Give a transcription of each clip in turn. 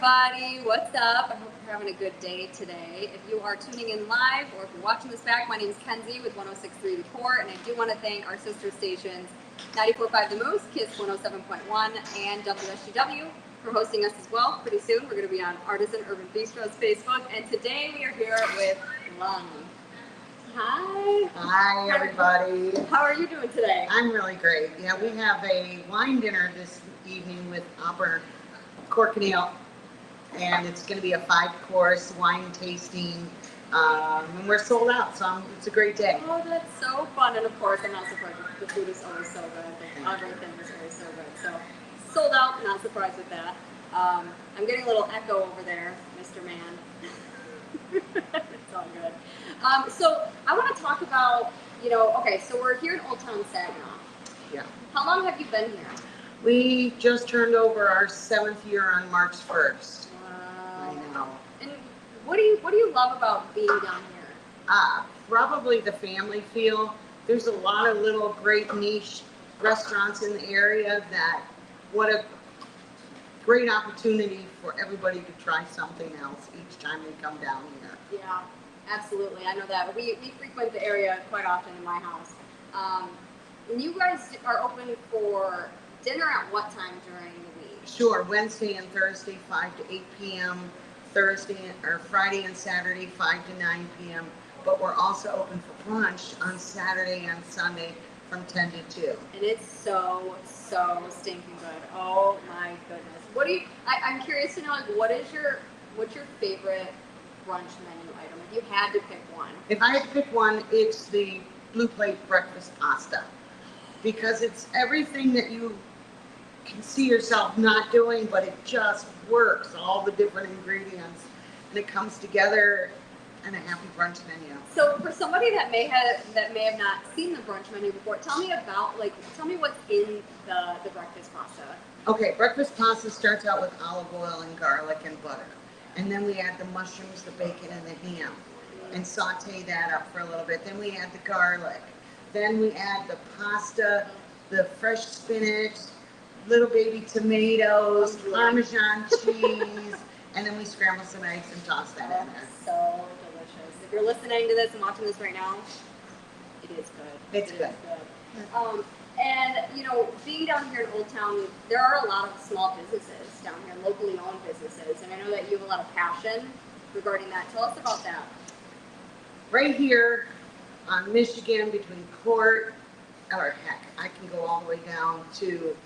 everybody. What's up? I hope you're having a good day today. If you are tuning in live or if you're watching this back, my name is Kenzie with 106.3 The Core, and I do want to thank our sister stations 94.5 The Moose, KISS 107.1, and WSGW for hosting us as well. Pretty soon we're going to be on Artisan Urban Bistro's Facebook, and today we are here with Lonnie. Hi. Hi, everybody. How are you doing today? I'm really great. Yeah, we have a wine dinner this evening with Auburn Cork and Ale, and it's going to be a 5-course wine tasting, and we're sold out, so it's a great day. Oh, that's so fun, and of course, I'm not surprised. The food is always so good. Everything is always so good. So, sold out, not surprised with that. I'm getting a little echo over there, Mr. Man. It's all good. So I want to talk about, okay, so we're here in Old Town Saginaw. Yeah. How long have you been here? We just turned over our 7th year on March 1st. Wow. I know. And what do you love about being down here? Probably the family feel. There's a lot of little great niche restaurants in the area what a great opportunity for everybody to try something else each time they come down here. Yeah, absolutely. I know that. We frequent the area quite often in my house. And you guys are open for dinner at what time during the week? Sure, Wednesday and Thursday, 5 to 8 p.m. Friday and Saturday, 5 to 9 p.m. But we're also open for brunch on Saturday and Sunday from 10 to 2. And it's so stinking good. Oh my goodness. I'm curious to know, like, what's your favorite brunch menu item? If you had to pick one. If I had to pick one, it's the Blue Plate breakfast pasta, because it's everything that you can see yourself not doing, but it just works, all the different ingredients, and it comes together in a happy brunch menu. So for somebody that may have not seen the brunch menu before, tell me what's in the breakfast pasta. Okay, breakfast pasta starts out with olive oil and garlic and butter, and then we add the mushrooms, the bacon, and the ham, and saute that up for a little bit. Then we add the garlic. Then we add the pasta, the fresh spinach, little baby tomatoes, Parmesan cheese, and then we scramble some eggs and toss that in there. So delicious. If you're listening to this and watching this right now, it is good. It's good. And being down here in Old Town, there are a lot of small businesses down here, locally owned businesses, and I know that you have a lot of passion regarding that. Tell us about that. Right here on Michigan, between Court, or heck, I can go all the way down to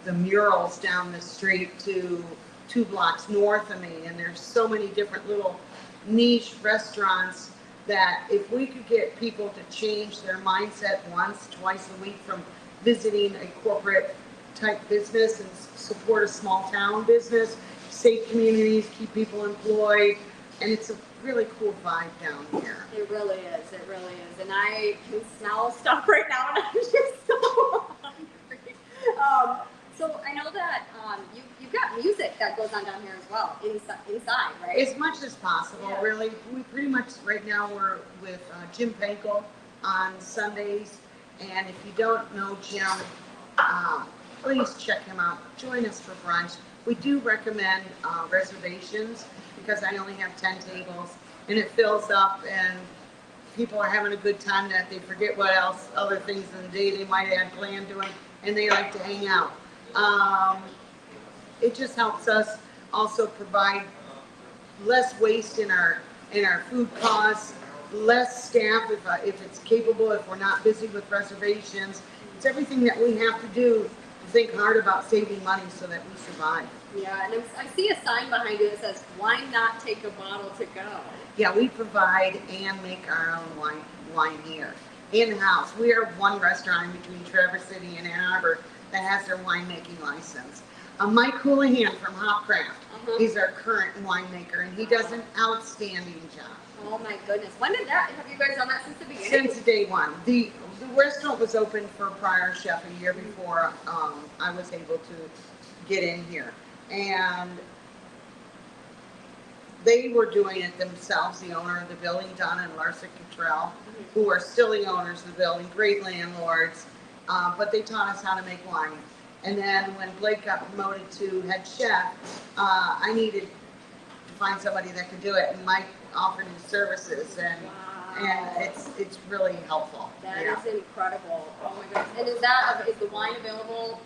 the murals down the street to 2 blocks north of me, and there's so many different little niche restaurants that if we could get people to change their mindset once, twice a week from visiting a corporate type business and support a small town business, save communities, keep people employed, and it's a really cool vibe down here. It really is. It really is. And I can smell stuff right now, and I'm just so hungry. So I know that you've got music that goes on down here as well, inside, right? As much as possible, yeah. Really. We pretty much, right now, we're with Jim Pankow on Sundays. And if you don't know Jim, please check him out. Join us for brunch. We do recommend reservations, because I only have 10 tables, and it fills up, and people are having a good time that they forget what else, other things in the day they might have planned doing, and they like to hang out. It just helps us also provide less waste in our food costs, less staff if it's capable, if we're not busy with reservations. It's everything that we have to do to think hard about saving money so that we survive. Yeah, and I see a sign behind you that says, "Why not take a bottle to go?" Yeah, we provide and make our own wine here, in-house. We are one restaurant between Traverse City and Ann Arbor that has their winemaking license. Mike Houlihan from Hopcraft, he's our current winemaker, and he does an outstanding job. Oh my goodness. When did that, have you guys done that since the beginning? Since day one. The restaurant was open for a prior chef a year before I was able to get in here. And they were doing it themselves, the owner of the building, Don and Larsa Cottrell, who are still the owners of the building, great landlords, but they taught us how to make wine. And then when Blake got promoted to head chef, I needed find somebody that can do it and might offer new services, and it's really helpful. That is incredible. Oh my goodness. And is the wine available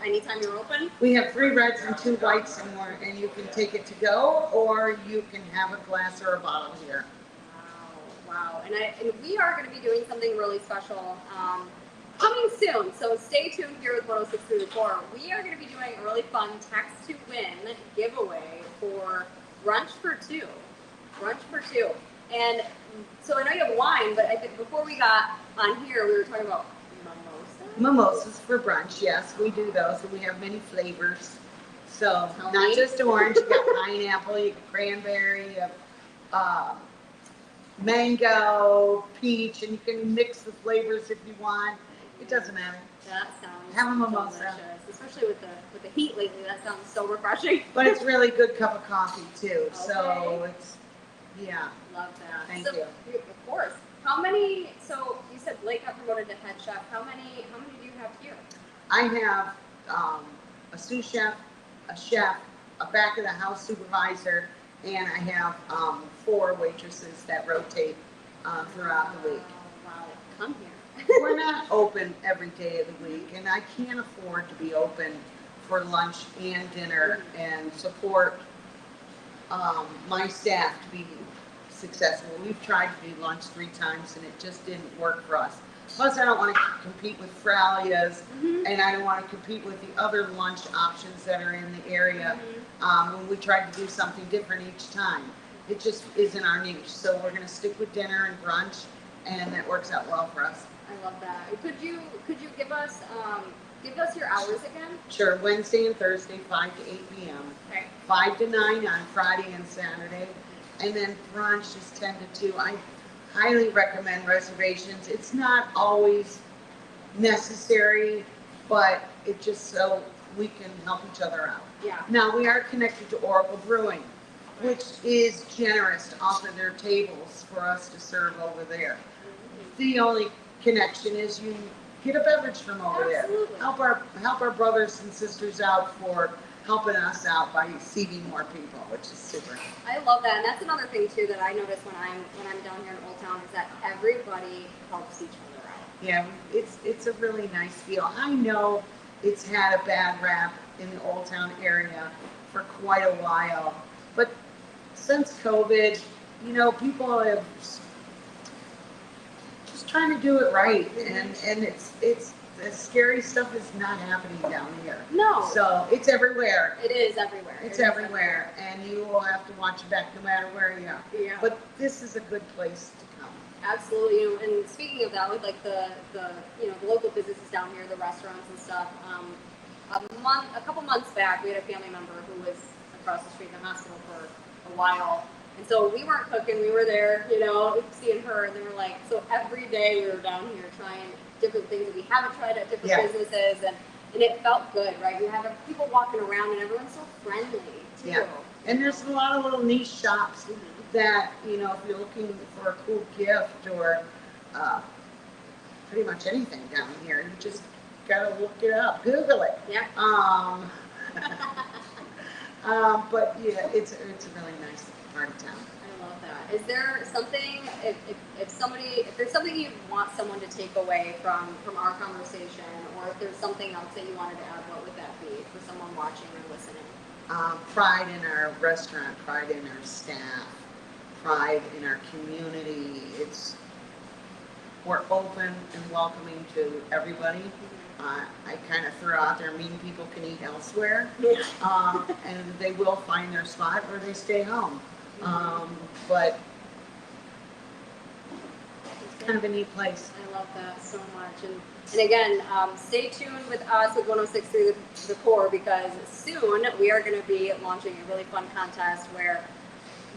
anytime you're open? We have 3 reds and 2 whites, and you can take it to go, or you can have a glass or a bottle here. Wow. And we are going to be doing something really special coming soon. So stay tuned here with 106.3 The Core. We are going to be doing a really fun text to win giveaway for Brunch for Two. Brunch for Two. And so I know you have wine, but I think before we got on here, we were talking about Mimosas for brunch, yes, we do those, and we have many flavors. So Tell not me. just orange, you got pineapple, you got cranberry, you have mango, peach, and you can mix the flavors if you want. It doesn't matter. That sounds have a mimosa, delicious, especially with the heat lately. That sounds so refreshing. But it's really good cup of coffee too. Okay. So it's Love that. Thank you. Of course. How many? So you said Blake got promoted to head chef. How many do you have here? I have a sous chef, a chef, a back of the house supervisor, and I have 4 waitresses that rotate throughout the week. Wow. Come here. We're not open every day of the week, and I can't afford to be open for lunch and dinner and support my staff to be successful. We've tried to do lunch 3 times, and it just didn't work for us. Plus, I don't want to compete with Fralia's, and I don't want to compete with the other lunch options that are in the area when we tried to do something different each time. It just isn't our niche, so we're going to stick with dinner and brunch, and that works out well for us. I love that. Could you give us your hours again? Sure. Wednesday and Thursday, 5 to 8 p.m. Okay. 5 to 9 on Friday and Saturday, and then brunch is 10 to 2. I highly recommend reservations. It's not always necessary, but it just so we can help each other out. Yeah. Now, we are connected to Oracle Brewing, which is generous to offer their tables for us to serve over there. The only connection is you get a beverage from over Absolutely. there. Help our brothers and sisters out for helping us out by seating more people, which is super. I love that, and that's another thing too that I notice when I'm down here in Old Town is that everybody helps each other out. Yeah, it's a really nice feel. I know it's had a bad rap in the Old Town area for quite a while, but since COVID, people have just trying to do it right, and it's the scary stuff is not happening down here. No. So it's everywhere. It is everywhere. It's everywhere, and you will have to watch your back no matter where you are. Yeah. But this is a good place to come. Absolutely. And speaking of that, with like the local businesses down here, the restaurants and stuff, a couple months back, we had a family member who was across the street in the hospital for a while. And so we weren't cooking, we were there, seeing her, and they were like, so every day we were down here trying different things that we haven't tried at different businesses, and it felt good, right? You have people walking around, and everyone's so friendly, too. Yeah. And there's a lot of little niche shops that, if you're looking for a cool gift or pretty much anything down here, you just gotta look it up, Google it. Yeah. But yeah, it's a really nice part of town. I love that. Is there something, if there's something you want someone to take away from our conversation, or if there's something else that you wanted to add, what would that be for someone watching or listening? Pride in our restaurant, pride in our staff, pride in our community. We're open and welcoming to everybody. I kind of threw out there, mean people can eat elsewhere, and they will find their spot or they stay home. But it's kind of a neat place. I love that so much. And again, stay tuned with us with 106.3 The Core, because soon we are going to be launching a really fun contest where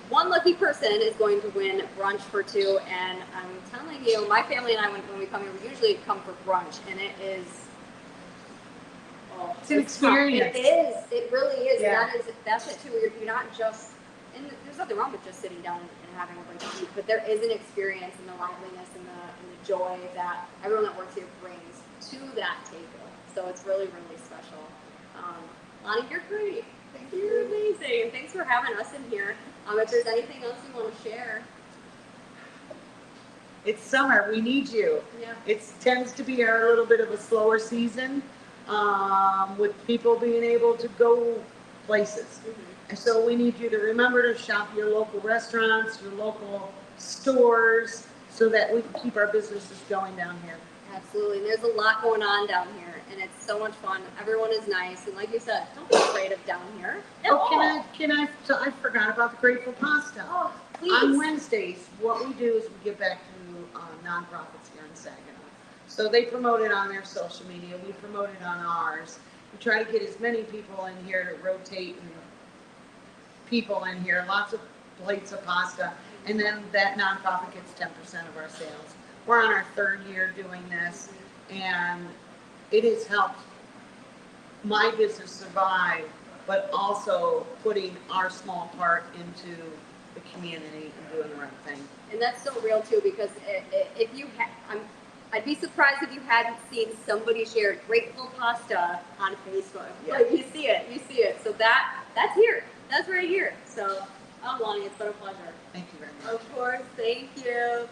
one lucky person is going to win brunch for 2. And I'm telling you, my family and I, when we come here, we usually come for brunch, and it is. It's an experience. It is. It really is. Yeah. That's it too. You're not just. And there's nothing wrong with just sitting down and having a bunch of food, but there is an experience and the liveliness and the joy that everyone that works here brings to that table. So it's really, really special. Lonnie, you're great. Thank You're you. amazing, and thanks for having us in here. If there's anything else you want to share. It's summer. We need you. Yeah. It tends to be a little bit of a slower season with people being able to go places. Mm-hmm. And so we need you to remember to shop your local restaurants, your local stores, so that we can keep our businesses going down here. Absolutely. And there's a lot going on down here, and it's so much fun. Everyone is nice, and like you said, don't be afraid of down here. So I forgot about the Grateful Pasta. Oh, please. On Wednesdays, what we do is we give back to nonprofits here in Saginaw. So they promote it on their social media. We promote it on ours. We try to get as many people in here to rotate and people in here, lots of plates of pasta, and then that nonprofit gets 10% of our sales. We're on our third year doing this, and it has helped my business survive, but also putting our small part into the community and doing the right thing. And that's so real too, because if you I'd be surprised if you hadn't seen somebody share Grateful Pasta on Facebook. Yeah. Like you see it. So that's here. That's right here. So, Lonnie, it's been a pleasure. Thank you very much. Of course, thank you.